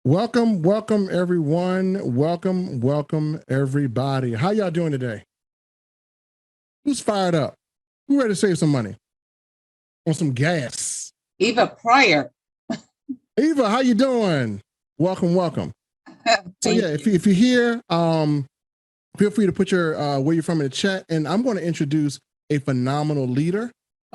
Welcome, welcome everyone. Welcome everybody. How y'all doing today? Who's fired up? Who ready to save some money on some gas? Eva Pryor. Eva, how you doing? Welcome. So yeah, if you're here, feel free to put your where you're from in the chat, and I'm going to introduce a phenomenal leader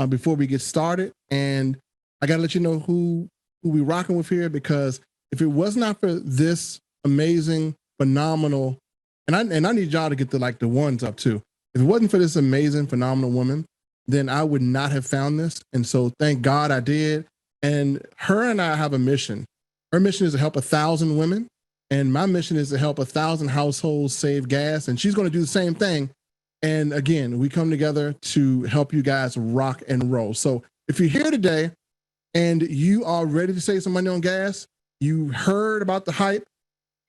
before we get started. And I got to let you know who we rocking with here, because if it was not for this amazing, phenomenal, and I need y'all to get the ones up too. If it wasn't for this amazing, phenomenal woman, then I would not have found this. And so thank God I did. And her and I have a mission. Her mission is to help 1,000 women. And my mission is to help 1,000 households save gas. And she's going to do the same thing. And again, we come together to help you guys rock and roll. So if you're here today and you are ready to save some money on gas, you heard about the hype,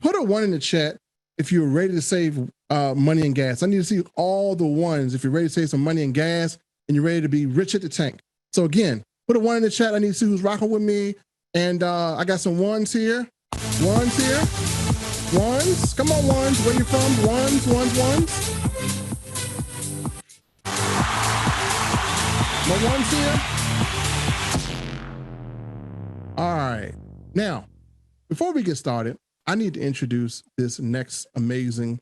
put a 1 in the chat if you're ready to save money and gas. I need to see all the ones if you're ready to save some money and gas and you're ready to be rich at the tank. So again, put a 1 in the chat. I need to see who's rocking with me. And I got some ones here. Ones here. Ones. Come on, ones. Where you from? Ones. No ones here? All right. Now, before we get started, I need to introduce this next amazing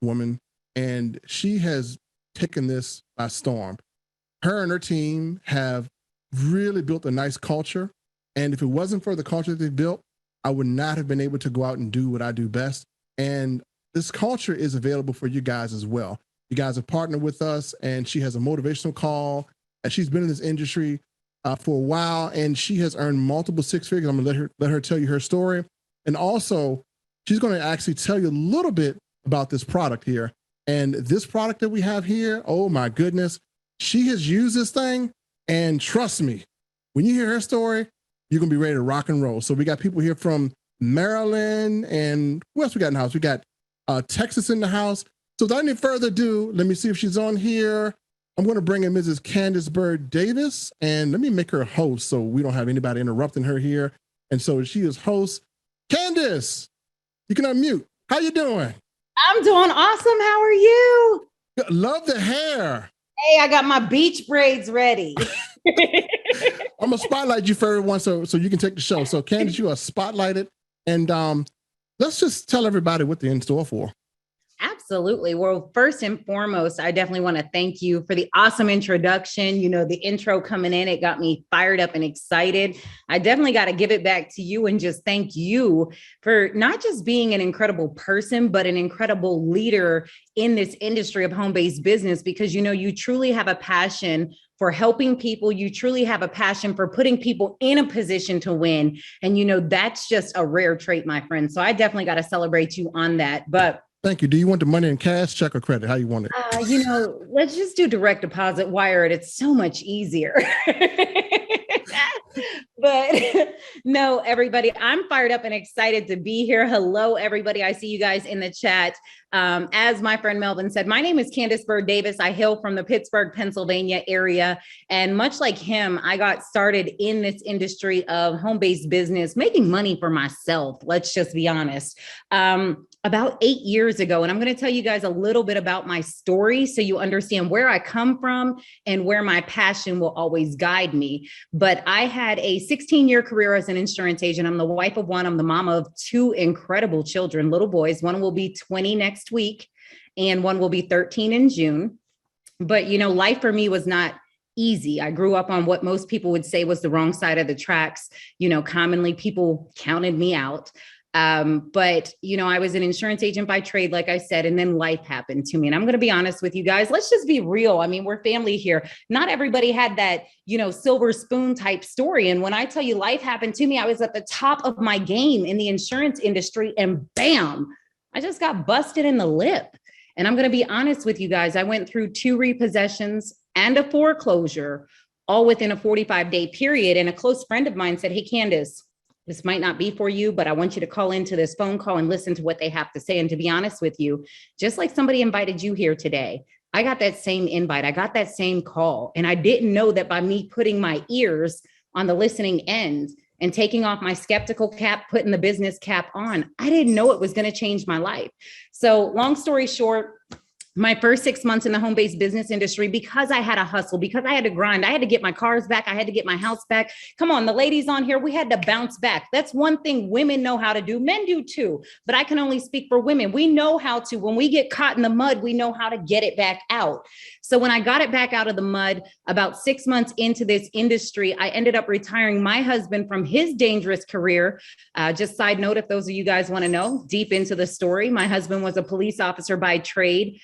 woman, and she has taken this by storm. Her and her team have really built a nice culture, and if it wasn't for the culture that they built, I would not have been able to go out and do what I do best. And this culture is available for you guys as well. You guys have partnered with us, and she has a motivational call, and she's been in this industry for a while, and she has earned multiple 6 figures. I'm gonna let her tell you her story. And also, she's going to actually tell you a little bit about this product here. And this product that we have here, oh my goodness, she has used this thing. And trust me, when you hear her story, you're going to be ready to rock and roll. So we got people here from Maryland, and who else we got in the house? We got Texas in the house. So without any further ado, let me see if she's on here. I'm going to bring in Mrs. Candace Byrd Davis, and let me make her host so we don't have anybody interrupting her here. And so she is host. Candace, you can unmute. How you doing? I'm doing awesome. How are you? Love the hair. Hey, I got my beach braids ready. I'm gonna spotlight you for everyone so you can take the show. So Candace, you are spotlighted, and let's just tell everybody what they're in store for. Absolutely. Well, first and foremost, I definitely want to thank you for the awesome introduction. You know, the intro coming in, it got me fired up and excited. I definitely got to give it back to you and just thank you for not just being an incredible person, but an incredible leader in this industry of home-based business, because, you know, you truly have a passion for helping people. You truly have a passion for putting people in a position to win. And, you know, that's just a rare trait, my friend. So I definitely got to celebrate you on that. But thank you. Do you want the money in cash, check, or credit? How you want it? You know, let's just do direct deposit, wire it. It's so much easier. But no, everybody, I'm fired up and excited to be here. Hello, everybody. I see you guys in the chat. As my friend Melvin said, my name is Candace Byrd Davis. I hail from the Pittsburgh, Pennsylvania area. And much like him, I got started in this industry of home-based business, making money for myself. Let's just be honest. About 8 years ago. And I'm going to tell you guys a little bit about my story so you understand where I come from and where my passion will always guide me. But I had a 16-year career as an insurance agent. I'm the wife of one. I'm the mom of 2 incredible children, little boys. One will be 20 next week and one will be 13 in June. But, you know, life for me was not easy. I grew up on what most people would say was the wrong side of the tracks. You know, commonly people counted me out. But, you know, I was an insurance agent by trade, like I said, and then life happened to me. And I'm going to be honest with you guys. Let's just be real. I mean, we're family here. Not everybody had that, you know, silver spoon type story. And when I tell you life happened to me, I was at the top of my game in the insurance industry, and bam, I just got busted in the lip. And I'm going to be honest with you guys. I went through 2 repossessions and a foreclosure all within a 45-day period. And a close friend of mine said, "Hey, Candace, this might not be for you, but I want you to call into this phone call and listen to what they have to say." And to be honest with you, just like somebody invited you here today, I got that same invite. I got that same call. And I didn't know that by me putting my ears on the listening end and taking off my skeptical cap, putting the business cap on. I didn't know it was going to change my life. So long story short, my first 6 months in the home-based business industry, because I had to hustle, because I had to grind, I had to get my cars back, I had to get my house back. Come on, the ladies on here, we had to bounce back. That's one thing women know how to do. Men do too, but I can only speak for women. We know how to, when we get caught in the mud, we know how to get it back out. So when I got it back out of the mud, about 6 months into this industry, I ended up retiring my husband from his dangerous career. Just side note, if those of you guys want to know deep into the story, my husband was a police officer by trade.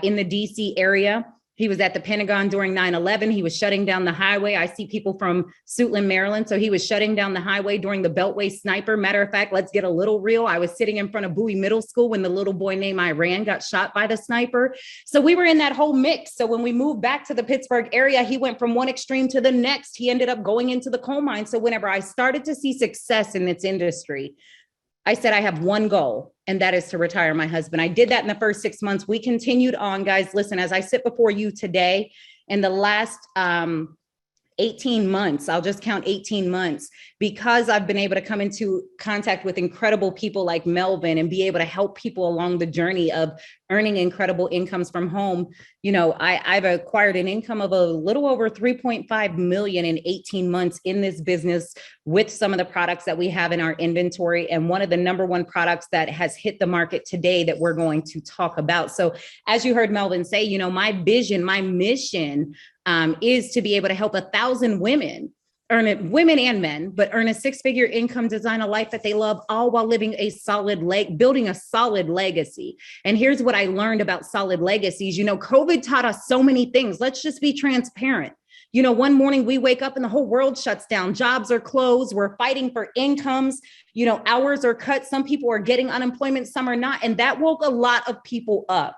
In the DC area. He was at the Pentagon during 9/11. He was shutting down the highway. I see people from Suitland, Maryland. So he was shutting down the highway during the Beltway sniper. Matter of fact, let's get a little real. I was sitting in front of Bowie Middle School when the little boy named Iran got shot by the sniper. So we were in that whole mix. So when we moved back to the Pittsburgh area, he went from one extreme to the next. He ended up going into the coal mine. So whenever I started to see success in this industry, I said, I have one goal, and that is to retire my husband. I did that in the first 6 months. We continued on, guys. Listen, as I sit before you today, in the last 18 months, I'll just count 18 months, because I've been able to come into contact with incredible people like Melvin and be able to help people along the journey of earning incredible incomes from home. You know, I've acquired an income of a little over 3.5 million in 18 months in this business with some of the products that we have in our inventory. And one of the number one products that has hit the market today that we're going to talk about. So as you heard Melvin say, you know, my vision, my mission is to be able to help 1,000 women earn it, women and men, but earn a six-figure income, design a life that they love, all while living a solid building a solid legacy. And here's what I learned about solid legacies. You know, COVID taught us so many things. Let's just be transparent. You know, one morning we wake up and the whole world shuts down. Jobs are closed. We're fighting for incomes. You know, hours are cut. Some people are getting unemployment, some are not. And that woke a lot of people up.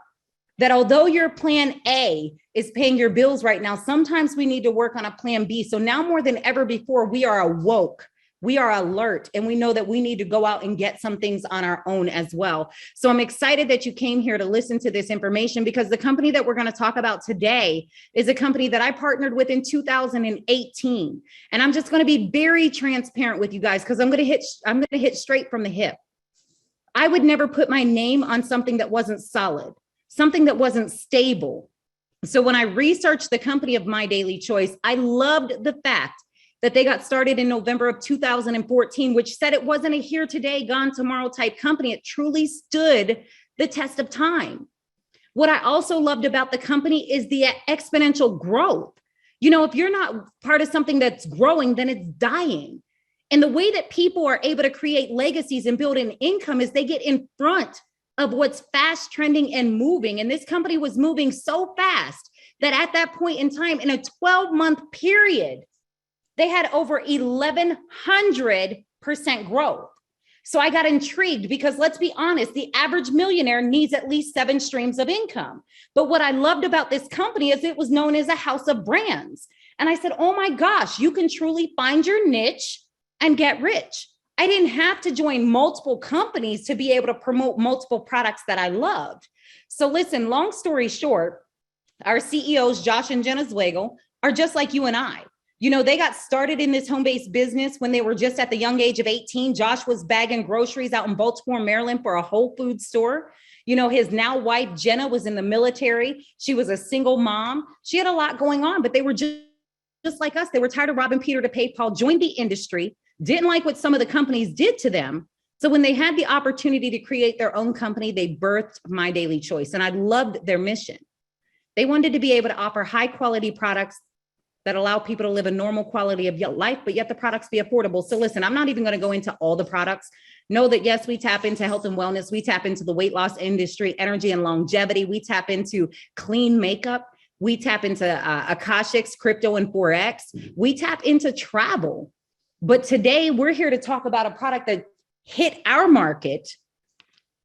That although your plan A is paying your bills right now, sometimes we need to work on a plan B. So now more than ever before, we are awoke, we are alert, and we know that we need to go out and get some things on our own as well. So I'm excited that you came here to listen to this information, because the company that we're going to talk about today is a company that I partnered with in 2018. And I'm just going to be very transparent with you guys, because I'm going to hit straight from the hip. I would never put my name on something that wasn't solid, something that wasn't stable. So when I researched the company of MyDailyChoice, I loved the fact that they got started in November of 2014, which said it wasn't a here today, gone tomorrow type company. It truly stood the test of time. What I also loved about the company is the exponential growth. You know, if you're not part of something that's growing, then it's dying. And the way that people are able to create legacies and build an income is they get in front of what's fast trending and moving. And this company was moving so fast that at that point in time, in a 12-month period, they had over 1,100% growth. So I got intrigued, because let's be honest, the average millionaire needs at least 7 streams of income. But what I loved about this company is it was known as a house of brands. And I said, oh my gosh, you can truly find your niche and get rich. I didn't have to join multiple companies to be able to promote multiple products that I loved. So listen, long story short, our CEOs, Josh and Jenna Zwagel, are just like you and I. You know, they got started in this home-based business when they were just at the young age of 18. Josh was bagging groceries out in Baltimore, Maryland for a Whole Foods store. You know, his now wife, Jenna, was in the military. She was a single mom. She had a lot going on, but they were just like us. They were tired of robbing Peter to pay Paul, joined the industry, didn't like what some of the companies did to them. So when they had the opportunity to create their own company, they birthed MyDailyChoice. And I loved their mission. They wanted to be able to offer high quality products that allow people to live a normal quality of life, but yet the products be affordable. So listen, I'm not even going to go into all the products. Know that, yes, we tap into health and wellness. We tap into the weight loss industry, energy and longevity. We tap into clean makeup. We tap into Akashics, crypto, and Forex. We tap into travel. But today we're here to talk about a product that hit our market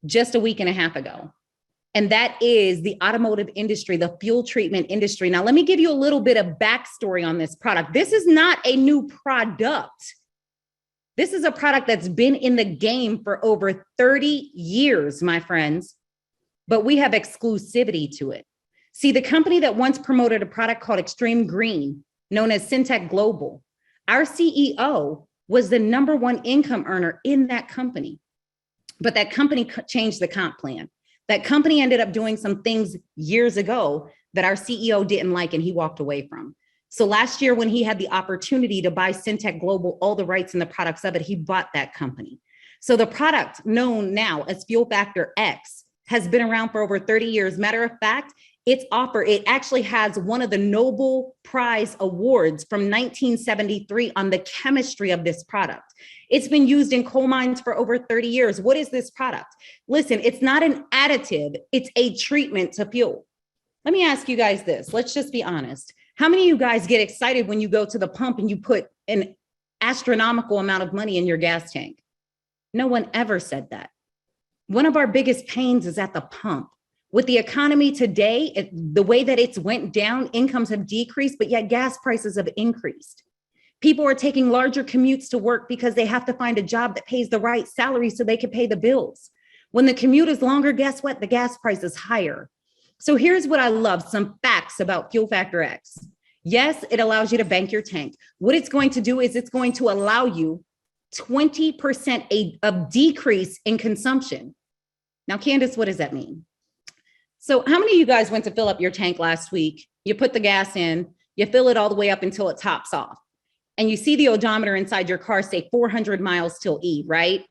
just a week and a half ago. And that is the automotive industry, the fuel treatment industry. Now, let me give you a little bit of backstory on this product. This is not a new product. This is a product that's been in the game for over 30 years, my friends, but we have exclusivity to it. See, the company that once promoted a product called Extreme Green, known as Syntec Global, our CEO was the number one income earner in that company. But that company changed the comp plan. That company ended up doing some things years ago that our CEO didn't like and he walked away from. So last year, when he had the opportunity to buy Syntec Global, all the rights and the products of it, he bought that company. So the product known now as Fuel Factor X has been around for over 30 years. Matter of fact, it actually has one of the Nobel Prize awards from 1973 on the chemistry of this product. It's been used in coal mines for over 30 years. What is this product? Listen, it's not an additive, it's a treatment to fuel. Let me ask you guys this. Let's just be honest. How many of you guys get excited when you go to the pump and you put an astronomical amount of money in your gas tank? No one ever said that. One of our biggest pains is at the pump. With the economy today, the way that it's went down, incomes have decreased, but yet gas prices have increased. People are taking larger commutes to work because they have to find a job that pays the right salary so they can pay the bills. When the commute is longer, guess what? The gas price is higher. So here's what I love, some facts about Fuel Factor X. Yes, it allows you to bank your tank. What it's going to do is it's going to allow you 20% of decrease in consumption. Now, Candace, what does that mean? So how many of you guys went to fill up your tank last week? You put the gas in, you fill it all the way up until it tops off. And you see the odometer inside your car say 400 miles till E, right?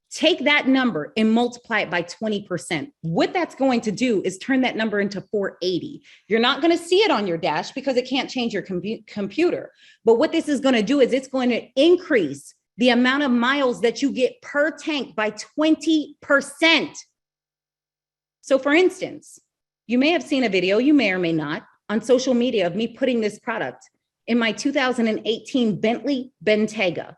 Take that number and multiply it by 20%. What that's going to do is turn that number into 480. You're not going to see it on your dash because it can't change your computer. But what this is going to do is it's going to increase the amount of miles that you get per tank by 20%. So for instance, you may have seen a video, you may or may not, on social media of me putting this product in my 2018 Bentley Bentayga.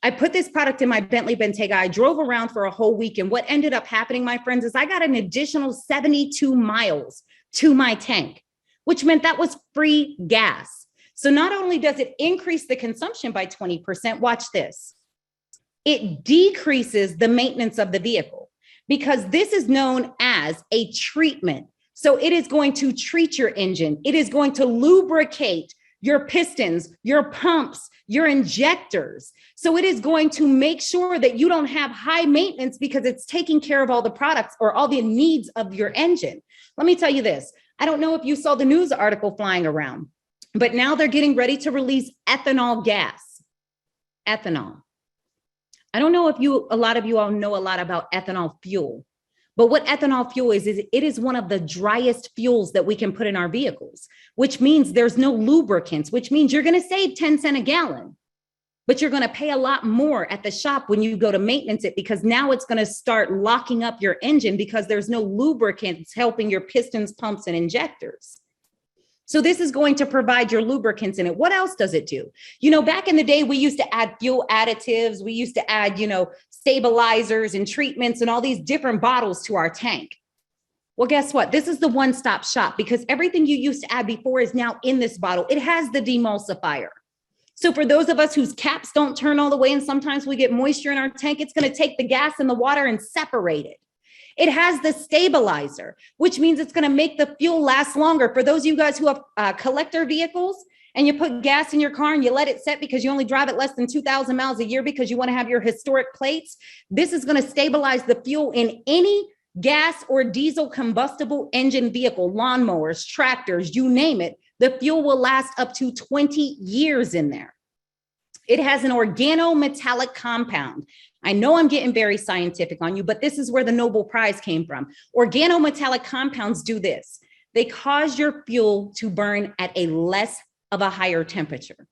I put this product in my Bentley Bentayga. I drove around for a whole week. And what ended up happening, my friends, is I got an additional 72 miles to my tank, which meant that was free gas. So not only does it increase the consumption by 20%, watch this. It decreases the maintenance of the vehicle because this is known as a treatment. So it is going to treat your engine. It is going to lubricate your pistons, your pumps, your injectors. So it is going to make sure that you don't have high maintenance because it's taking care of all the products or all the needs of your engine. Let me tell you this. I don't know if you saw the news article flying around, but now they're getting ready to release ethanol gas. Ethanol. I don't know if a lot of you all know a lot about ethanol fuel. But what ethanol fuel is it is one of the driest fuels that we can put in our vehicles, which means there's no lubricants, which means you're going to save 10 cents a gallon, but you're going to pay a lot more at the shop when you go to maintenance it, because now it's going to start locking up your engine because there's no lubricants helping your pistons, pumps, and injectors. So this is going to provide your lubricants in it. What else does it do? You know, back in the day, we used to add fuel additives. We used to add, stabilizers and treatments and all these different bottles to our tank. Well, guess what? This is the one-stop shop because everything you used to add before is now in this bottle. It has the demulsifier. So for those of us whose caps don't turn all the way and sometimes we get moisture in our tank, it's going to take the gas and the water and separate it. It has the stabilizer, which means it's going to make the fuel last longer. For those of you guys who have collector vehicles and you put gas in your car and you let it set because you only drive it less than 2,000 miles a year because you want to have your historic plates, this is going to stabilize the fuel in any gas or diesel combustible engine vehicle, lawnmowers, tractors, you name it. The fuel will last up to 20 years in there. It has an organometallic compound. I know I'm getting very scientific on you, but this is where the Nobel Prize came from. Organometallic compounds do this. They cause your fuel to burn at a less of a higher temperature.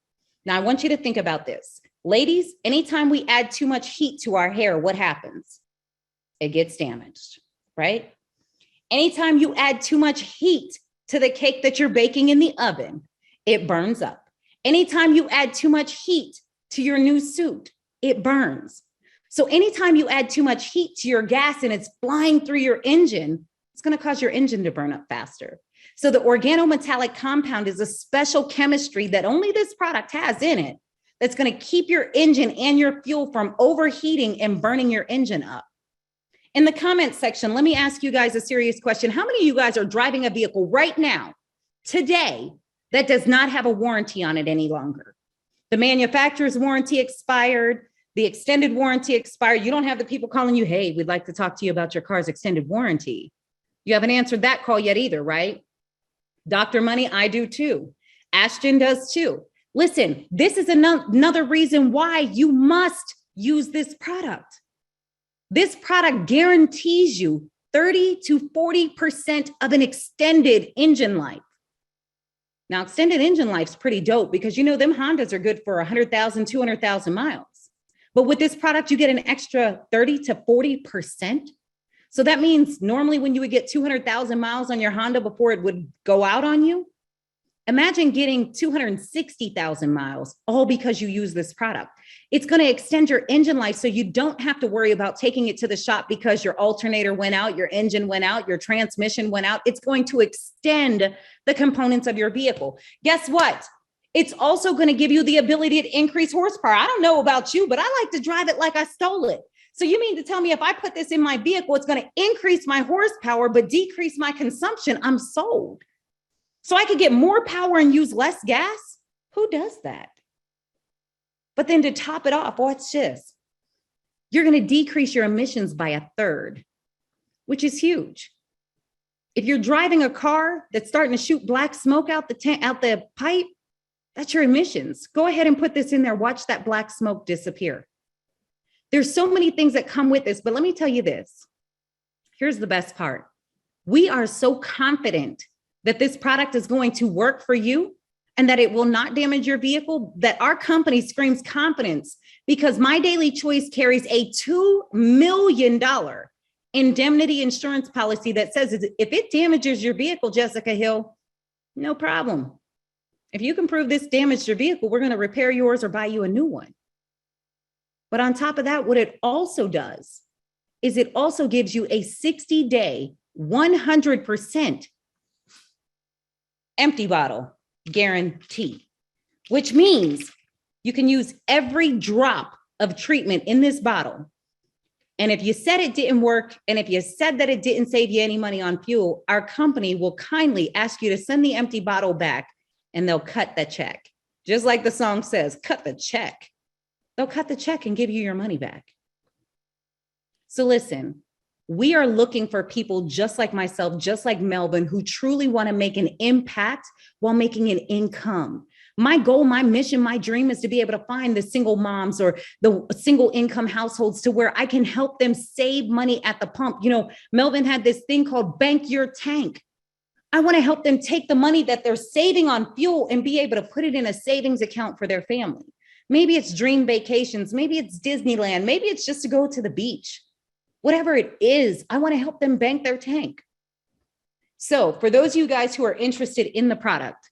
Now, I want you to think about this. Ladies, anytime we add too much heat to our hair, what happens? It gets damaged, right? Anytime you add too much heat to the cake that you're baking in the oven, it burns up. Anytime you add too much heat to your new suit, it burns. So anytime you add too much heat to your gas and it's flying through your engine, it's going to cause your engine to burn up faster. So the organometallic compound is a special chemistry that only this product has in it that's going to keep your engine and your fuel from overheating and burning your engine up. In the comment section, let me ask you guys a serious question. How many of you guys are driving a vehicle right now, today, that does not have a warranty on it any longer? The manufacturer's warranty expired. The extended warranty expired. You don't have the people calling you, hey, we'd like to talk to you about your car's extended warranty. You haven't answered that call yet either, right? Dr. Money, I do too. Ashton does too. Listen, this is another reason why you must use this product. This product guarantees you 30 to 40% of an extended engine life. Now, extended engine life's pretty dope because you know them Hondas are good for 100,000, 200,000 miles. But with this product, you get an extra 30 to 40%. So that means normally when you would get 200,000 miles on your Honda before it would go out on you, imagine getting 260,000 miles all because you use this product. It's going to extend your engine life so you don't have to worry about taking it to the shop because your alternator went out, your engine went out, your transmission went out. It's going to extend the components of your vehicle. Guess what? It's also going to give you the ability to increase horsepower. I don't know about you, but I like to drive it like I stole it. So you mean to tell me if I put this in my vehicle, it's going to increase my horsepower, but decrease my consumption? I'm sold. So I could get more power and use less gas? Who does that? But then to top it off, watch this. You're going to decrease your emissions by a third, which is huge. If you're driving a car that's starting to shoot black smoke out the pipe, that's your emissions. Go ahead and put this in there. Watch that black smoke disappear. There's so many things that come with this, but let me tell you this. Here's the best part. We are so confident that this product is going to work for you and that it will not damage your vehicle, that our company screams confidence because MyDailyChoice carries a $2 million indemnity insurance policy that says if it damages your vehicle, Jessica Hill, no problem. If you can prove this damaged your vehicle, we're going to repair yours or buy you a new one. But on top of that, what it also does is it also gives you a 60-day, 100% empty bottle guarantee, which means you can use every drop of treatment in this bottle. And if you said it didn't work, and if you said that it didn't save you any money on fuel, our company will kindly ask you to send the empty bottle back and they'll cut the check. Just like the song says, cut the check. They'll cut the check and give you your money back. So listen, we are looking for people just like myself, just like Melvin, who truly want to make an impact while making an income. My goal, my mission, my dream is to be able to find the single moms or the single income households to where I can help them save money at the pump. You know, Melvin had this thing called Bank Your Tank. I want to help them take the money that they're saving on fuel and be able to put it in a savings account for their family. Maybe it's dream vacations. Maybe it's Disneyland. Maybe it's just to go to the beach. Whatever it is, I want to help them bank their tank. So for those of you guys who are interested in the product,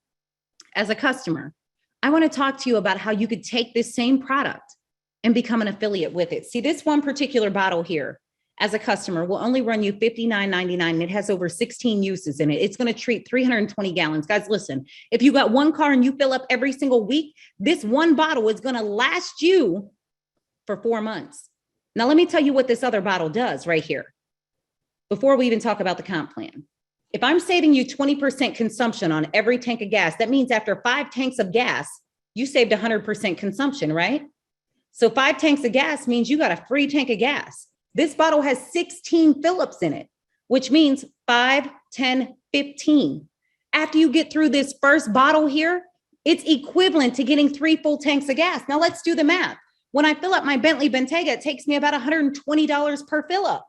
as a customer, I want to talk to you about how you could take this same product and become an affiliate with it. See, this one particular bottle here, as a customer, will only run you $59.99, and it has over 16 uses in it. It's going to treat 320 gallons. Guys, listen, if you got one car and you fill up every single week, this one bottle is going to last you for 4 months. Now, let me tell you what this other bottle does right here before we even talk about the comp plan. If I'm saving you 20% consumption on every tank of gas, that means after 5 tanks of gas, you saved 100% consumption, right? So 5 tanks of gas means you got a free tank of gas. This bottle has 16 fill-ups in it, which means 5, 10, 15. After you get through this first bottle here, it's equivalent to getting 3 full tanks of gas. Now let's do the math. When I fill up my Bentley Bentayga, it takes me about $120 per fill-up.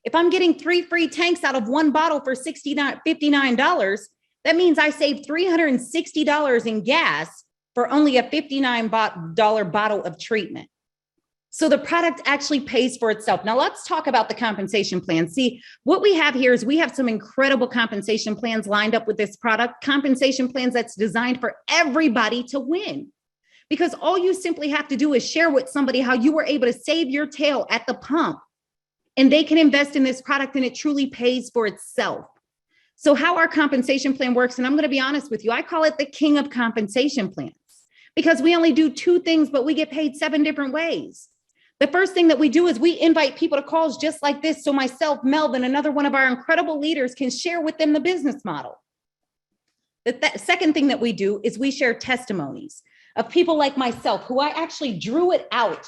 If I'm getting 3 free tanks out of one bottle for $59, that means I saved $360 in gas for only a $59 bottle of treatment. So the product actually pays for itself. Now let's talk about the compensation plan. See, what we have here is we have some incredible compensation plans lined up with this product, compensation plans that's designed for everybody to win. Because all you simply have to do is share with somebody how you were able to save your tail at the pump, and they can invest in this product and it truly pays for itself. So how our compensation plan works, and I'm going to be honest with you, I call it the king of compensation plans because we only do 2 things, but we get paid 7 different ways. The first thing that we do is we invite people to calls just like this. So myself, Melvin, another one of our incredible leaders can share with them the business model. The second thing that we do is we share testimonies. of people like myself who I actually drew it out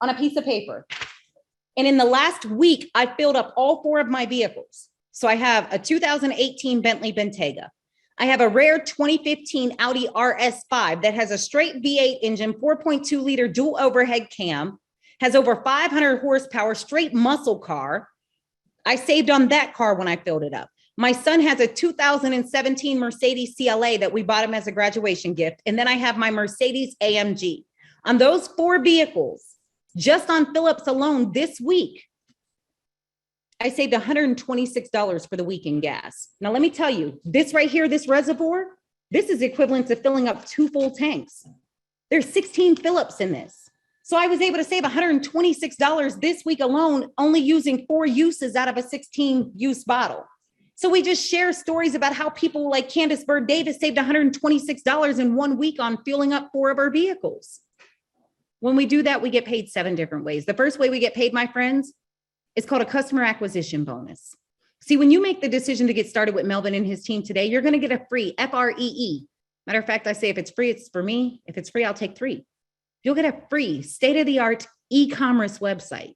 on a piece of paper. And in the last week, I filled up all 4 of my vehicles. So I have a 2018 Bentley Bentayga. I have a rare 2015 Audi RS5 that has a straight V8 engine, 4.2 liter dual overhead cam, has over 500 horsepower, straight muscle car. I saved on that car when I filled it up. My son has a 2017 Mercedes CLA that we bought him as a graduation gift. And then I have my Mercedes AMG. On those 4 vehicles, just on Phillips alone this week, I saved $126 for the week in gas. Now, let me tell you, this right here, this reservoir, this is equivalent to filling up 2 full tanks. There's 16 Phillips in this. So I was able to save $126 this week alone, only using 4 uses out of a 16-use bottle. So we just share stories about how people like Candace Byrd Davis saved $126 in 1 week on fueling up 4 of our vehicles. When we do that, we get paid 7 different ways. The first way we get paid, my friends, is called a customer acquisition bonus. See, when you make the decision to get started with Melvin and his team today, you're going to get a free FREE. Matter of fact, I say if it's free, it's for me. If it's free, I'll take 3. You'll get a free state-of-the-art e-commerce website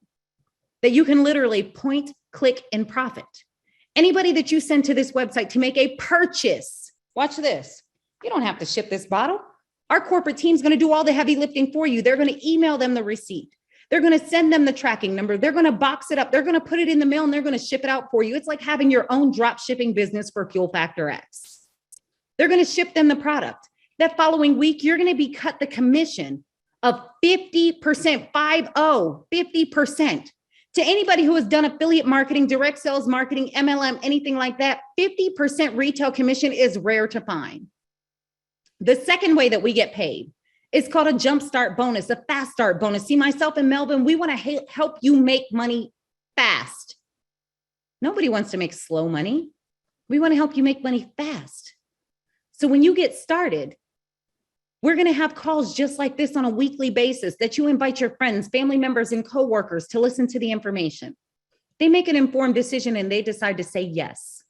that you can literally point, click, and profit. Anybody that you send to this website to make a purchase, watch this. You don't have to ship this bottle. Our corporate team's going to do all the heavy lifting for you. They're going to email them the receipt. They're going to send them the tracking number. They're going to box it up. They're going to put it in the mail and they're going to ship it out for you. It's like having your own drop shipping business for Fuel Factor X. They're going to ship them the product. That following week, you're going to be cut the commission of 50%, 50%. To anybody who has done affiliate marketing, direct sales marketing, MLM, anything like that, 50% retail commission is rare to find. The second way that we get paid is called a jump start bonus, a fast start bonus. See, myself and Melvin, we want to help you make money fast. Nobody wants to make slow money. We want to help you make money fast. So when you get started, we're going to have calls just like this on a weekly basis that you invite your friends, family members, and coworkers to listen to the information. They make an informed decision and they decide to say yes.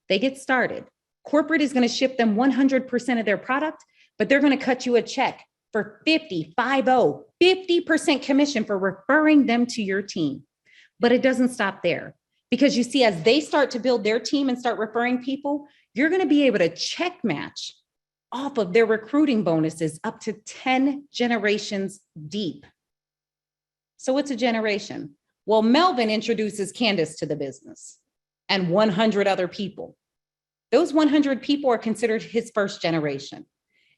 They get started. Corporate is going to ship them 100% of their product, but they're going to cut you a check for 50% commission for referring them to your team. But it doesn't stop there, because you see, as they start to build their team and start referring people, you're going to be able to check match off of their recruiting bonuses up to 10 generations deep. So what's a generation? Well, Melvin introduces Candace to the business and 100 other people. Those 100 people are considered his first generation.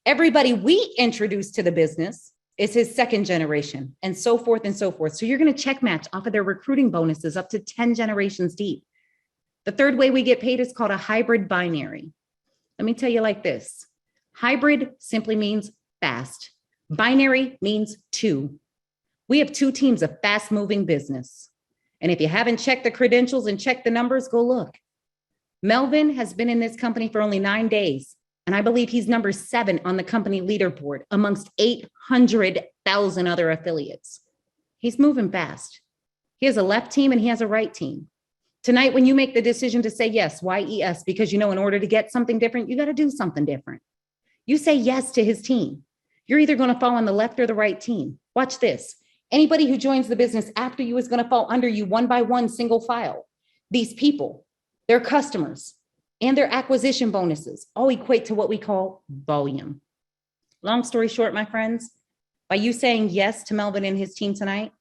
Everybody we introduce to the business is his second generation, and so forth and so forth. So you're going to check match off of their recruiting bonuses up to 10 generations deep. The third way we get paid is called a hybrid binary. Let me tell you like this. Hybrid simply means fast. Binary means 2. We have 2 teams of fast moving business. And if you haven't checked the credentials and checked the numbers, go look. Melvin has been in this company for only 9 days. And I believe he's number 7 on the company leaderboard amongst 800,000 other affiliates. He's moving fast. He has a left team and he has a right team. Tonight, when you make the decision to say yes, YES, because you know in order to get something different, you got to do something different. You say yes to his team. You're either going to fall on the left or the right team. Watch this. Anybody who joins the business after you is going to fall under you one by one, single file. These people, their customers, and their acquisition bonuses all equate to what we call volume. Long story short, my friends, by you saying yes to Melvin and his team tonight,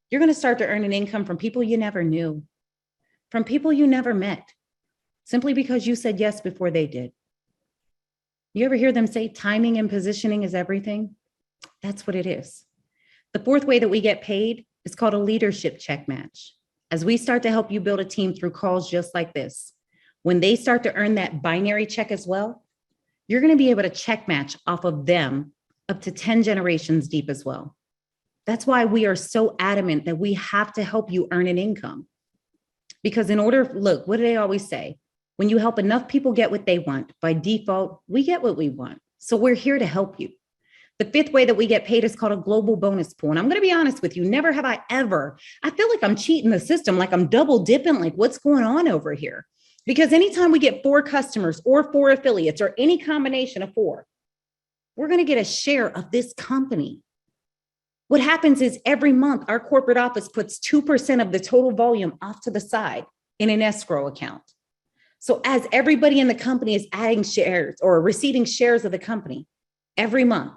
you're going to start to earn an income from people you never knew, from people you never met, simply because you said yes before they did. You ever hear them say timing and positioning is everything? That's what it is. The fourth way that we get paid is called a leadership check match. As we start to help you build a team through calls just like this, when they start to earn that binary check as well, you're going to be able to check match off of them up to 10 generations deep as well. That's why we are so adamant that we have to help you earn an income. Because look, what do they always say? When you help enough people get what they want, by default, we get what we want. So we're here to help you. The fifth way that we get paid is called a global bonus pool. And I'm going to be honest with you, never have I feel like I'm cheating the system, like I'm double dipping, like what's going on over here? Because anytime we get 4 customers or 4 affiliates or any combination of 4, we're going to get a share of this company. What happens is every month, our corporate office puts 2% of the total volume off to the side in an escrow account. So as everybody in the company is adding shares or receiving shares of the company every month,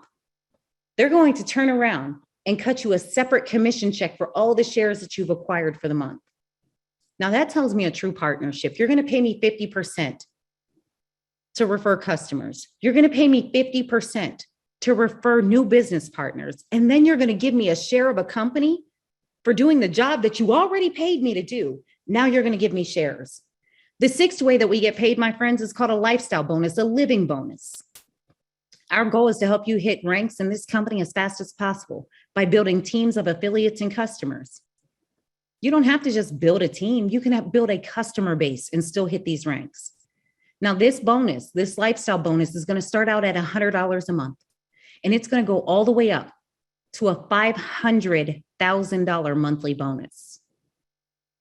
they're going to turn around and cut you a separate commission check for all the shares that you've acquired for the month. Now that tells me a true partnership. You're going to pay me 50% to refer customers. You're going to pay me 50% to refer new business partners. And then you're going to give me a share of a company for doing the job that you already paid me to do. Now you're going to give me shares. The sixth way that we get paid, my friends, is called a lifestyle bonus, a living bonus. Our goal is to help you hit ranks in this company as fast as possible by building teams of affiliates and customers. You don't have to just build a team. You can build a customer base and still hit these ranks. Now, this bonus, this lifestyle bonus is going to start out at $100 a month, and it's going to go all the way up to a $500,000 monthly bonus,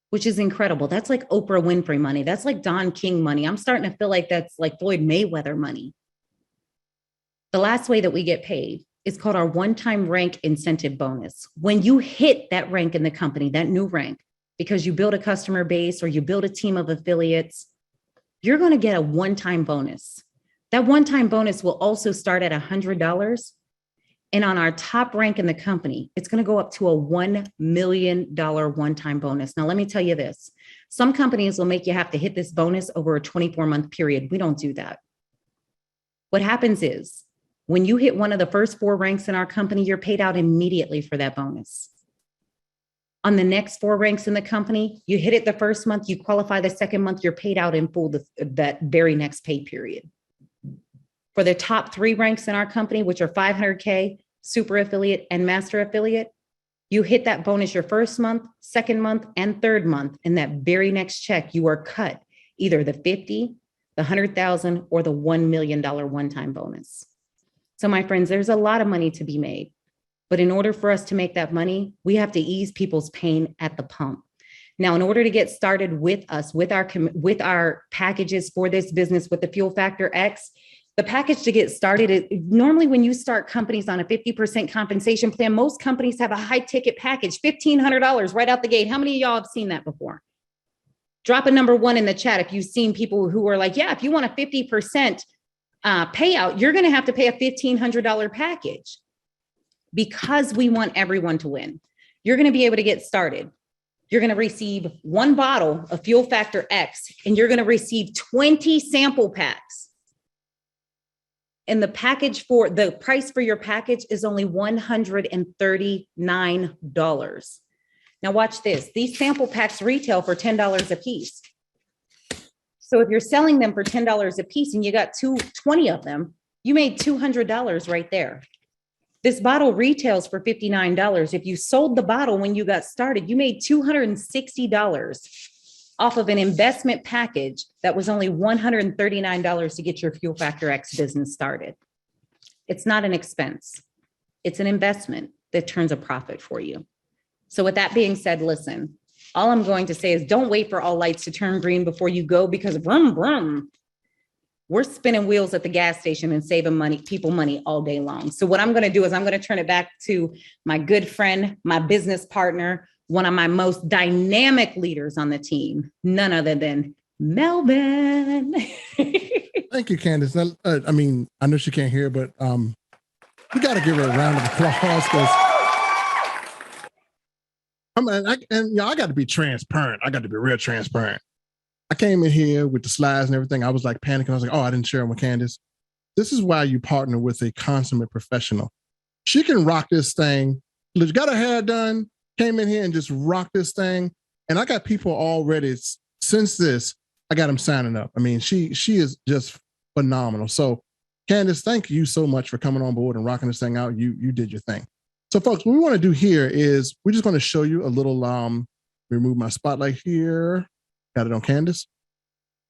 which is incredible. That's like Oprah Winfrey money. That's like Don King money. I'm starting to feel like that's like Floyd Mayweather money. The last way that we get paid is called our one-time rank incentive bonus. When you hit that rank in the company, that new rank, because you build a customer base or you build a team of affiliates, you're going to get a one-time bonus. That one-time bonus will also start at $100. And on our top rank in the company, it's going to go up to a $1 million one-time bonus. Now, let me tell you this. Some companies will make you have to hit this bonus over a 24-month period. We don't do that. What happens is when you hit one of the first 4 ranks in our company, you're paid out immediately for that bonus. On the next 4 ranks in the company, you hit it the first month, you qualify the second month, you're paid out in full that very next pay period. For the top 3 ranks in our company, which are 500K, super affiliate, and master affiliate, you hit that bonus your first month, second month, and third month. In that very next check, you are cut either the 50, the 100,000, or the $1 million one-time bonus. So my friends, there's a lot of money to be made. But in order for us to make that money, we have to ease people's pain at the pump. Now, in order to get started with us, with our packages for this business with the Fuel Factor X, the package to get started, normally when you start companies on a 50% compensation plan, most companies have a high ticket package, $1,500 right out the gate. How many of y'all have seen that before? Drop a number 1 in the chat if you've seen people who are like, yeah, if you want a 50% payout, you're going to have to pay a $1,500 package. Because we want everyone to win. You're going to be able to get started. You're going to receive 1 bottle of Fuel Factor X, and you're going to receive 20 sample packs. And the price for your package is only $139. Now watch this. These sample packs retail for $10 a piece. So if you're selling them for $10 a piece and you got 20 of them, you made $200 right there. This bottle retails for $59. If you sold the bottle when you got started, you made $260 off of an investment package that was only $139 to get your Fuel Factor X business started. It's not an expense. It's an investment that turns a profit for you. So with that being said, listen, all I'm going to say is don't wait for all lights to turn green before you go, because vroom, vroom. We're spinning wheels at the gas station and saving people money all day long. So what I'm going to do is I'm going to turn it back to my good friend, my business partner, one of my most dynamic leaders on the team, none other than Melvin. Thank you, Candace. I mean, I know she can't hear, but we got to give her a round of applause because I got to be transparent. I got to be real transparent. I came in here with the slides and everything. I was like panicking. I was like, oh, I didn't share them with Candace. This is why you partner with a consummate professional. She can rock this thing. She got her hair done, came in here and just rocked this thing. And I got people already since this, I got them signing up. I mean, she is just phenomenal. So Candace, thank you so much for coming on board and rocking this thing out. You did your thing. So folks, what we want to do here is we're just going to show you a little, remove my spotlight here. Got it on Candace.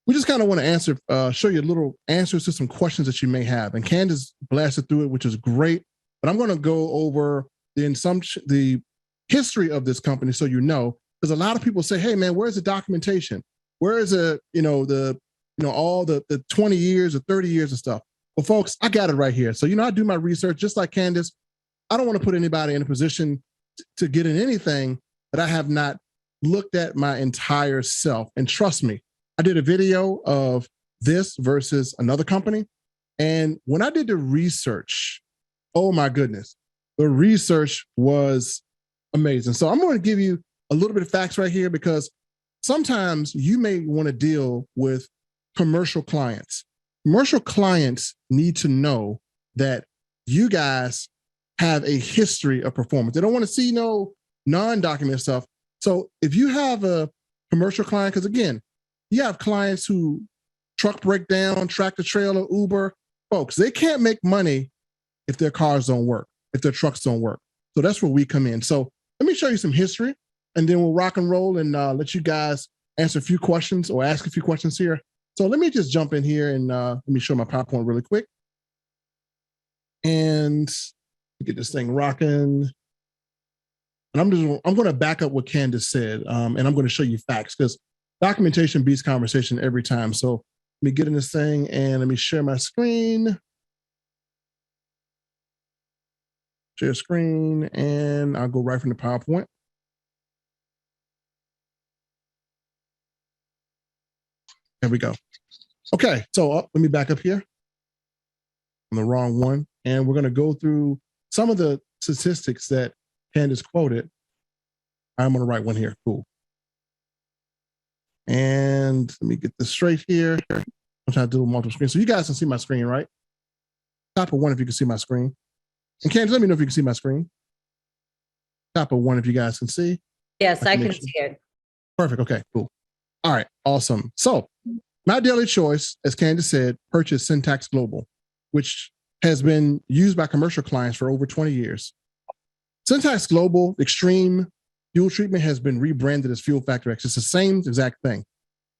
We just kind of want to show you a little answers to some questions that you may have. And Candace blasted through it, which is great. But I'm going to go over the history of this company so you know, because a lot of people say, hey man, where's the documentation? Where is all the 20 years or 30 years of stuff? Well, folks, I got it right here. So, I do my research just like Candace. I don't want to put anybody in a position to get in anything that I have not looked at my entire self. And trust me, I did a video of this versus another company. And when I did the research, oh my goodness, the research was amazing. So I'm going to give you a little bit of facts right here because sometimes you may want to deal with commercial clients. Commercial clients need to know that you guys have a history of performance. They don't want to see no non-documented stuff. So if you have a commercial client, because again, you have clients who truck breakdown, tractor trailer, Uber, folks, they can't make money if their cars don't work, if their trucks don't work. So that's where we come in. So let me show you some history and then we'll rock and roll and let you guys answer a few questions or ask a few questions here. So let me just jump in here and let me show my PowerPoint really quick. And get this thing rocking. And I'm going to back up what Candace said, and I'm going to show you facts because documentation beats conversation every time. So let me get in this thing and let me share my screen. Share screen, and I'll go right from the PowerPoint. There we go. Okay, so let me back up here. I'm the wrong one. And we're going to go through some of the statistics that Candace quoted. I'm going to write one here. Cool. And let me get this straight here. I'm trying to do multiple screens. So you guys can see my screen, right? Top of one if you can see my screen. And Candace, let me know if you can see my screen. Top of one if you guys can see. Yes, I can see it. Perfect. Okay, cool. All right, awesome. So MyDailyChoice, as Candace said, purchased Syntax Global, which has been used by commercial clients for over 20 years. Syntax Global Extreme Fuel Treatment has been rebranded as Fuel Factor X. It's the same exact thing.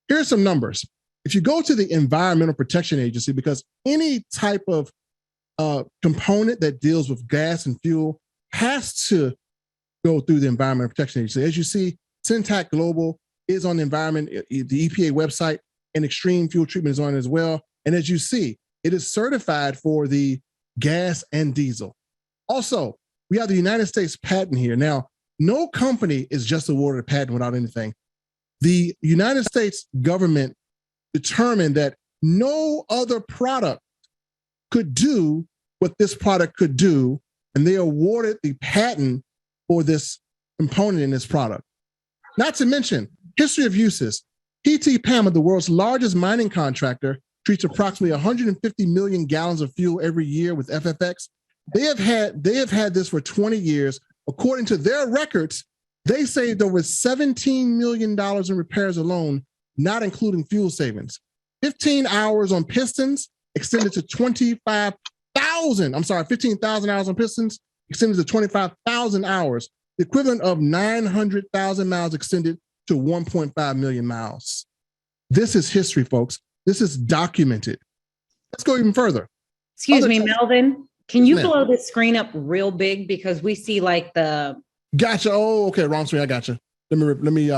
Here's some numbers. If you go to the Environmental Protection Agency, because any type of component that deals with gas and fuel has to go through the Environmental Protection Agency. As you see, Syntax Global is on the environment, the EPA website, and Extreme Fuel Treatment is on it as well. And as you see, it is certified for the gas and diesel. Also, we have the United States patent here. Now, no company is just awarded a patent without anything. The United States government determined that no other product could do what this product could do, and they awarded the patent for this component in this product. Not to mention, history of uses. PT Pama, the world's largest mining contractor, treats approximately 150 million gallons of fuel every year with FFX. They have had this for 20 years. According to their records, they saved over $17 million in repairs alone, not including fuel savings. 15 hours on pistons extended to 15,000 hours on pistons extended to 25,000 hours, the equivalent of 900,000 miles extended to 1.5 million miles. This is history, folks. This is documented. Let's go even further. Excuse me, Melvin. Can you blow the screen up real big because we see like the. Gotcha. Oh, okay. Wrong screen. I gotcha. Let me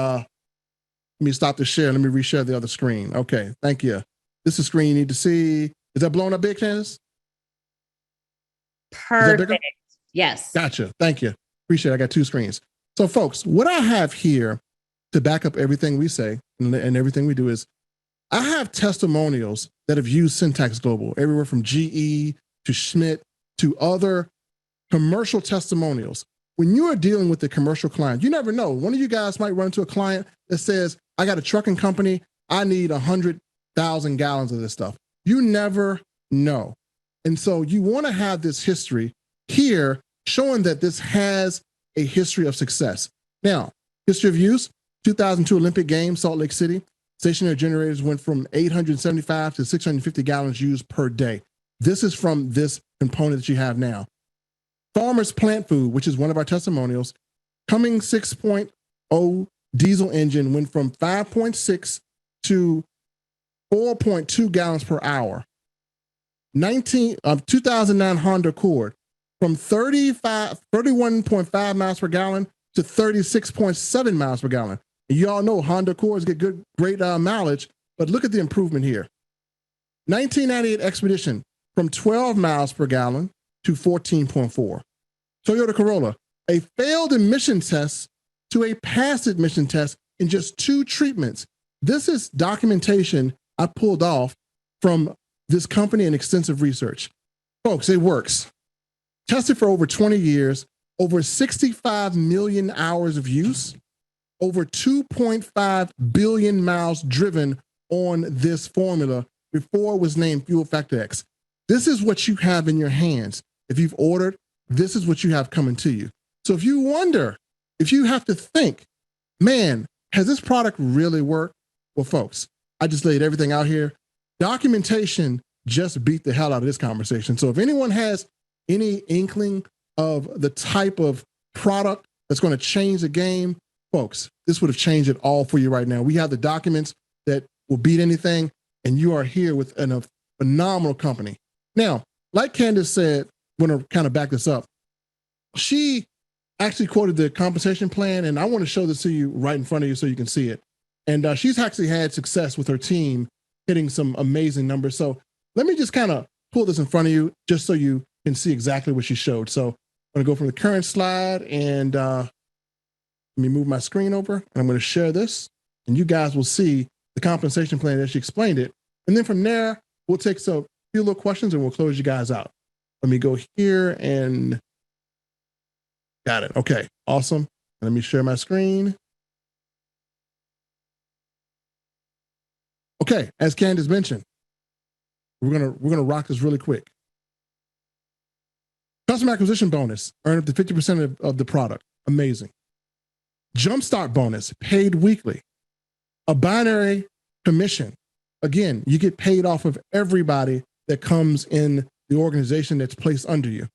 stop the share. Let me reshare the other screen. Okay. Thank you. This is the screen you need to see. Is that blown up big, Candace? Perfect. Yes. Gotcha. Thank you. Appreciate it. I got two screens. So folks, what I have here to back up everything we say and everything we do is I have testimonials that have used Syntax Global, everywhere from GE to Schmidt to other commercial testimonials. When you are dealing with a commercial client, you never know. One of you guys might run into a client that says, I got a trucking company. I need 100,000 gallons of this stuff. You never know. And so you want to have this history here showing that this has a history of success. Now, history of use, 2002 Olympic Games, Salt Lake City. Stationary generators went from 875 to 650 gallons used per day. This is from this component that you have now. Farmers Plant Food, which is one of our testimonials, Cummins 6.0 diesel engine went from 5.6 to 4.2 gallons per hour. 2009 Honda Accord from 31.5 miles per gallon to 36.7 miles per gallon. And you all know Honda Accords get great mileage, but look at the improvement here. 1998 Expedition from 12 miles per gallon to 14.4. Toyota Corolla, a failed emission test to a passed emission test in just 2 treatments. This is documentation I pulled off from this company and extensive research. Folks, it works. Tested for over 20 years, over 65 million hours of use, over 2.5 billion miles driven on this formula before it was named Fuel Factor X. This is what you have in your hands. If you've ordered, this is what you have coming to you. So if you wonder, if you have to think, man, has this product really worked? Well, folks, I just laid everything out here. Documentation just beat the hell out of this conversation. So if anyone has any inkling of the type of product that's going to change the game, folks, this would have changed it all for you right now. We have the documents that will beat anything, and you are here with a phenomenal company. Now, like Candace said, I'm going to kind of back this up. She actually quoted the compensation plan, and I want to show this to you right in front of you so you can see it. And she's actually had success with her team hitting some amazing numbers. So let me just kind of pull this in front of you just so you can see exactly what she showed. So I'm going to go from the current slide and let me move my screen over, and I'm going to share this, and you guys will see the compensation plan as she explained it. And then from there, we'll take a few little questions and we'll close you guys out. Let me go here and got it. Okay, awesome. Let me share my screen. Okay, as Candace mentioned, we're gonna rock this really quick. Customer acquisition bonus, earn up to 50% of the product. Amazing. Jumpstart bonus, paid weekly. A binary commission. Again, you get paid off of everybody that comes in the organization that's placed under you.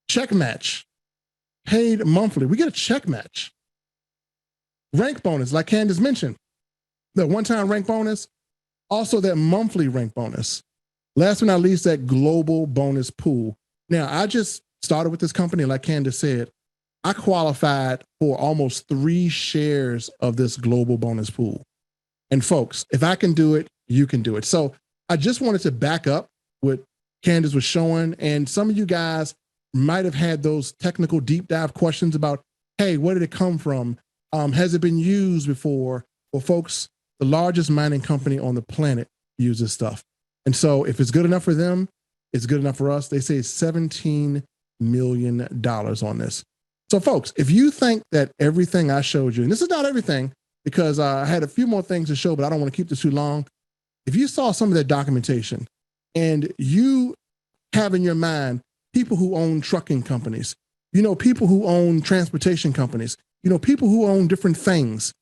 Check match, paid monthly. We get a check match. Rank bonus, like Candace mentioned. The one-time rank bonus, also that monthly rank bonus. Last but not least, that global bonus pool. Now, I just started with this company, like Candace said. I qualified for almost 3 shares of this global bonus pool. And folks, if I can do it, you can do it. So I just wanted to back up what Candace was showing. And some of you guys might have had those technical deep dive questions about, hey, where did it come from? Has it been used before? Well, folks, the largest mining company on the planet uses this stuff. And so if it's good enough for them, it's good enough for us. They say $17 million on this. So folks, if you think that everything I showed you, and this is not everything because I had a few more things to show, but I don't want to keep this too long. If you saw some of that documentation and you have in your mind people who own trucking companies, people who own transportation companies, people who own different things.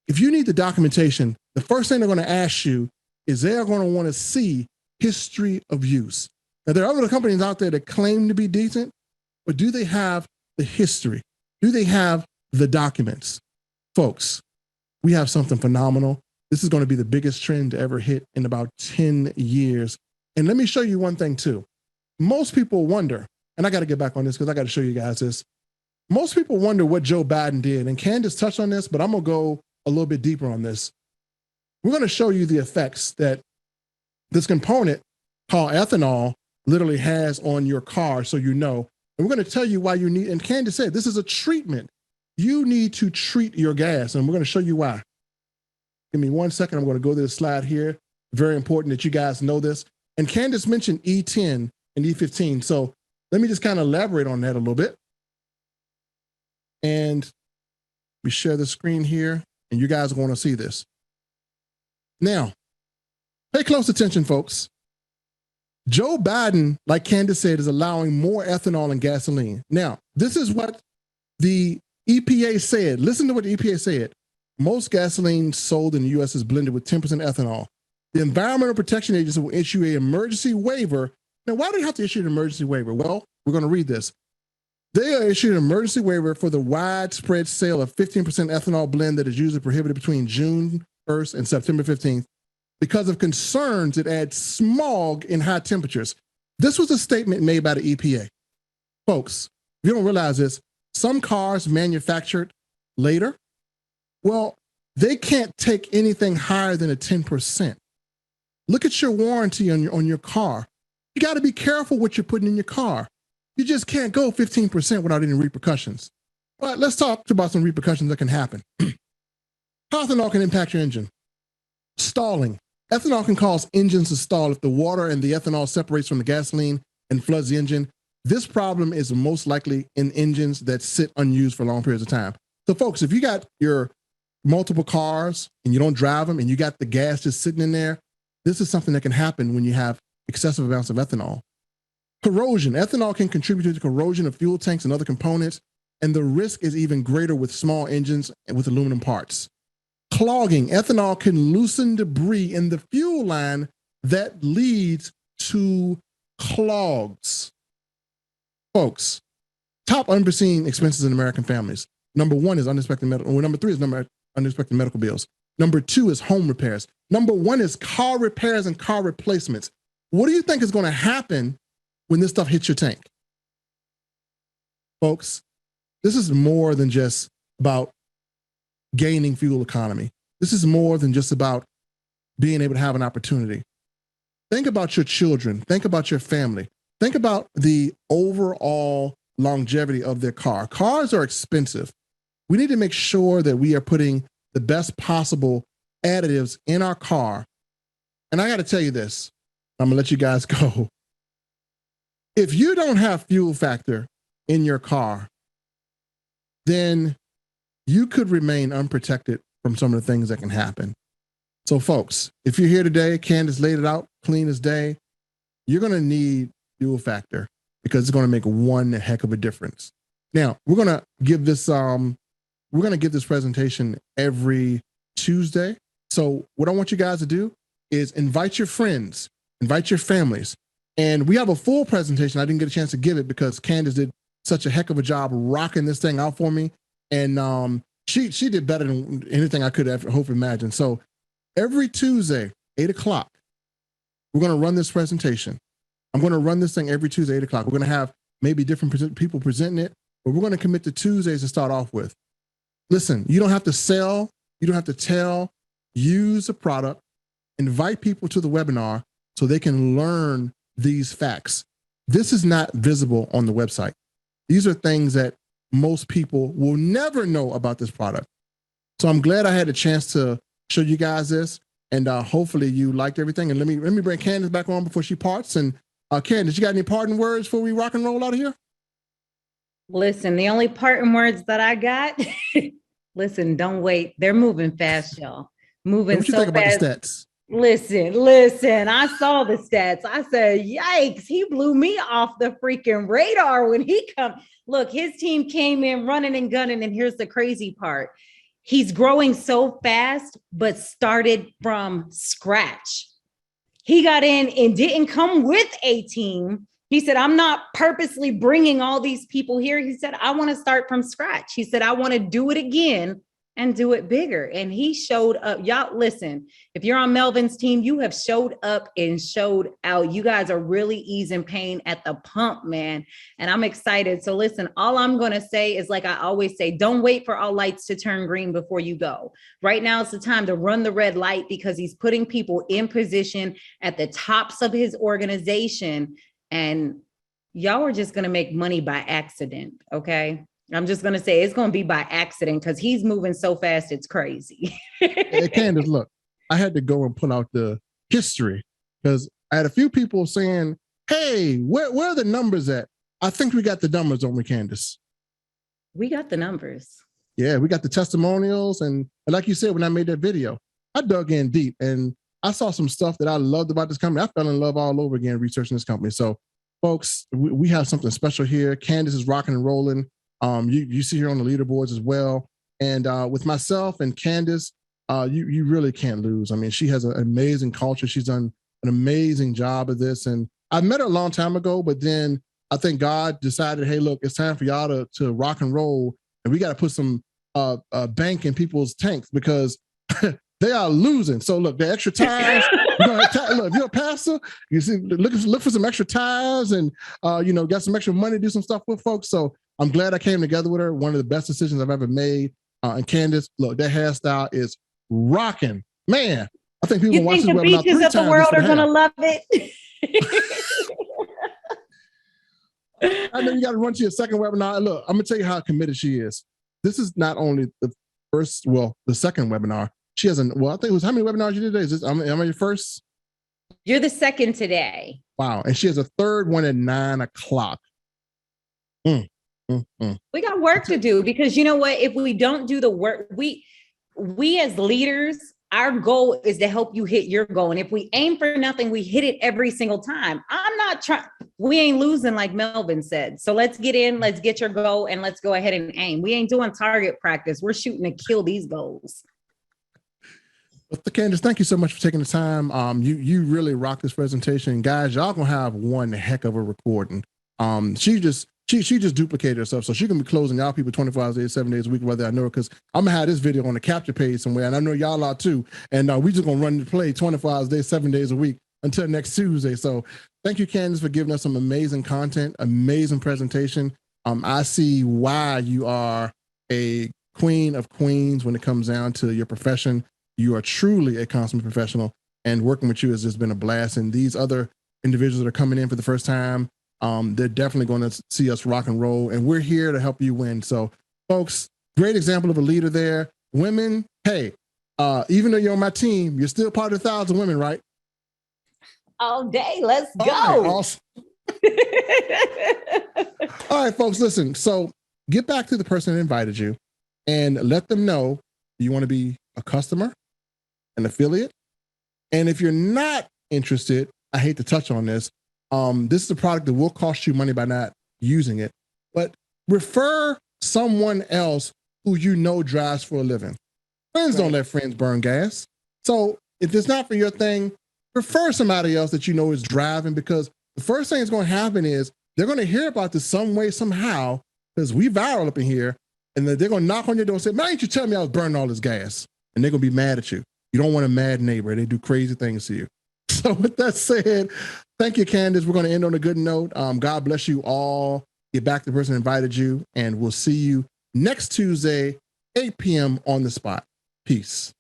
If you need the documentation, the first thing they're going to ask you is they're going to want to see history of use. Now, there are other companies out there that claim to be decent, but do they have the history? Do they have the documents? Folks, we have something phenomenal. This is going to be the biggest trend to ever hit in about 10 years. And let me show you one thing too. Most people wonder, and I got to get back on this because I got to show you guys this. Most people wonder what Joe Biden did, and Candace touched on this, but I'm going to go a little bit deeper on this. We're going to show you the effects that this component called ethanol literally has on your car, so you know. And we're going to tell you why you need, and Candace said, this is a treatment. You need to treat your gas, and we're going to show you why. Give me 1 second. I'm going to go to the slide here. Very important that you guys know this. And Candace mentioned E10 and E15. So let me just kind of elaborate on that a little bit. And we share the screen here, and you guys are going to see this. Now, pay close attention, folks. Joe Biden, like Candace said, is allowing more ethanol in gasoline. Now, this is what the EPA said. Listen to what the EPA said. Most gasoline sold in the U.S. is blended with 10% ethanol. The Environmental Protection Agency will issue an emergency waiver. Now, why do they have to issue an emergency waiver? Well, we're going to read this. They are issuing an emergency waiver for the widespread sale of 15% ethanol blend that is usually prohibited between June 1st and September 15th because of concerns it adds smog in high temperatures. This was a statement made by the EPA. Folks, if you don't realize this, some cars manufactured later, well, they can't take anything higher than a 10%. Look at your warranty on your car. You got to be careful what you're putting in your car. You just can't go 15% without any repercussions. All right, let's talk about some repercussions that can happen. How ethanol can impact your engine. Stalling. Ethanol can cause engines to stall if the water and the ethanol separates from the gasoline and floods the engine. This problem is most likely in engines that sit unused for long periods of time. So folks, if you got your multiple cars and you don't drive them and you got the gas just sitting in there, this is something that can happen when you have excessive amounts of ethanol. Corrosion. Ethanol can contribute to the corrosion of fuel tanks and other components, and the risk is even greater with small engines and with aluminum parts. Clogging. Ethanol can loosen debris in the fuel line that leads to clogs. Folks, top unforeseen expenses in American families. Number one is unexpected medical, or number three is unexpected medical bills. Number two is home repairs. Number one is car repairs and car replacements. What do you think is going to happen when this stuff hits your tank? Folks, this is more than just about gaining fuel economy. This is more than just about being able to have an opportunity. Think about your children. Think about your family. Think about the overall longevity of their car. Cars are expensive. We need to make sure that we are putting the best possible additives in our car. And I got to tell you this, I'm going to let you guys go. If you don't have fuel factor in your car, then you could remain unprotected from some of the things that can happen. So folks, if you're here today, Candace laid it out clean as day, you're going to need fuel factor because it's going to make one heck of a difference. Now, we're going to give this presentation every Tuesday. So what I want you guys to do is invite your friends, invite your families. And we have a full presentation. I didn't get a chance to give it because Candace did such a heck of a job rocking this thing out for me. And she did better than anything I could ever hope imagine. So every Tuesday, 8 o'clock, we're going to run this presentation. I'm going to run this thing every Tuesday, 8 o'clock. We're going to have maybe different people presenting it, but we're going to commit to Tuesdays to start off with. Listen, you don't have to sell. You don't have to tell. Use a product. Invite people to the webinar so they can learn these facts. This is not visible on the website. These are things that most people will never know about this product. So I'm glad I had a chance to show you guys this, and hopefully you liked everything. And let me bring Candace back on before she parts. And Candace, you got any parting words before we rock and roll out of here? Listen, the only parting words that I got, listen, don't wait. They're moving fast, y'all. Moving what you so think fast. About the stats? Listen, I saw the stats. I said, yikes, he blew me off the freaking radar when he come. Look, his team came in running and gunning. And here's the crazy part. He's growing so fast, but started from scratch. He got in and didn't come with a team. He said, I'm not purposely bringing all these people here. He said, I want to start from scratch. He said, I want to do it again and do it bigger. And he showed up. Y'all, listen, if you're on Melvin's team, you have showed up and showed out. You guys are really easing pain at the pump, man. And I'm excited. So listen, all I'm going to say is, like I always say, don't wait for all lights to turn green before you go. Right now is the time to run the red light, because he's putting people in position at the tops of his organization. And y'all are just going to make money by accident. Okay. I'm just going to say it's going to be by accident because he's moving so fast. It's crazy. Hey, Candace, look, I had to go and pull out the history because I had a few people saying, hey, where are the numbers at? I think we got the numbers, don't we, Candace? We got the numbers. Yeah, we got the testimonials. And like you said, when I made that video, I dug in deep and I saw some stuff that I loved about this company. I fell in love all over again researching this company. So, folks, we have something special here. Candace is rocking and rolling. You see her on the leaderboards as well. And with myself and Candace, you really can't lose. I mean, she has an amazing culture. She's done an amazing job of this. And I met her a long time ago, but then I think God decided, hey, look, it's time for y'all to rock and roll. And we got to put some bank in people's tanks because they are losing. So look, the extra tires, look, if you're a pastor, you see, look for some extra tires and, got some extra money to do some stuff with folks. So I'm glad I came together with her. One of the best decisions I've ever made. And Candace, look, that hairstyle is rocking. Man, I think people watch this webinar 3 times. You think the beaches of the world are going to love it? I know you got to run to your second webinar. Look, I'm gonna tell you how committed she is. This is not only the second webinar. She has I think it was how many webinars you did today? Is this, am I your first? You're the second today. Wow. And she has a third one at 9 o'clock. We got work to do, because you know what? If we don't do the work, we as leaders, our goal is to help you hit your goal. And if we aim for nothing, we hit it every single time. I'm not trying, we ain't losing, like Melvin said. So let's get in, let's get your goal, and let's go ahead and aim. We ain't doing target practice. We're shooting to kill these goals. Well, Candace, thank you so much for taking the time. You really rocked this presentation. Guys, y'all gonna have one heck of a recording. She just duplicated herself, so she can be closing y'all people 24 hours a day, 7 days a week, whether I know her, because I'm gonna have this video on the capture page somewhere, and I know y'all are too. And we just gonna run the play 24 hours a day, 7 days a week until next Tuesday. So thank you, Candace, for giving us some amazing content, amazing presentation. I see why you are a queen of queens when it comes down to your profession. You are truly a consummate professional, and working with you has just been a blast. And these other individuals that are coming in for the first time, they're definitely going to see us rock and roll, and we're here to help you win. So folks, great example of a leader there. Women, hey, even though you're on my team, you're still part of the 1,000 women, right? All day, let's go. Right, awesome. All right, folks, listen. So get back to the person that invited you and let them know you want to be a customer, an affiliate. And if you're not interested, I hate to touch on this. This is a product that will cost you money by not using it, but refer someone else who you know drives for a living. Friends don't let friends burn gas. So if it's not for your thing, refer somebody else that you know is driving, because the first thing that's going to happen is they're going to hear about this some way, somehow, because we viral up in here, and they're going to knock on your door and say, man, why didn't you tell me I was burning all this gas? And they're going to be mad at you. You don't want a mad neighbor. They do crazy things to you. So with that said, thank you, Candace. We're going to end on a good note. God bless you all. Get back to the person who invited you, and we'll see you next Tuesday, 8 p.m. on the spot. Peace.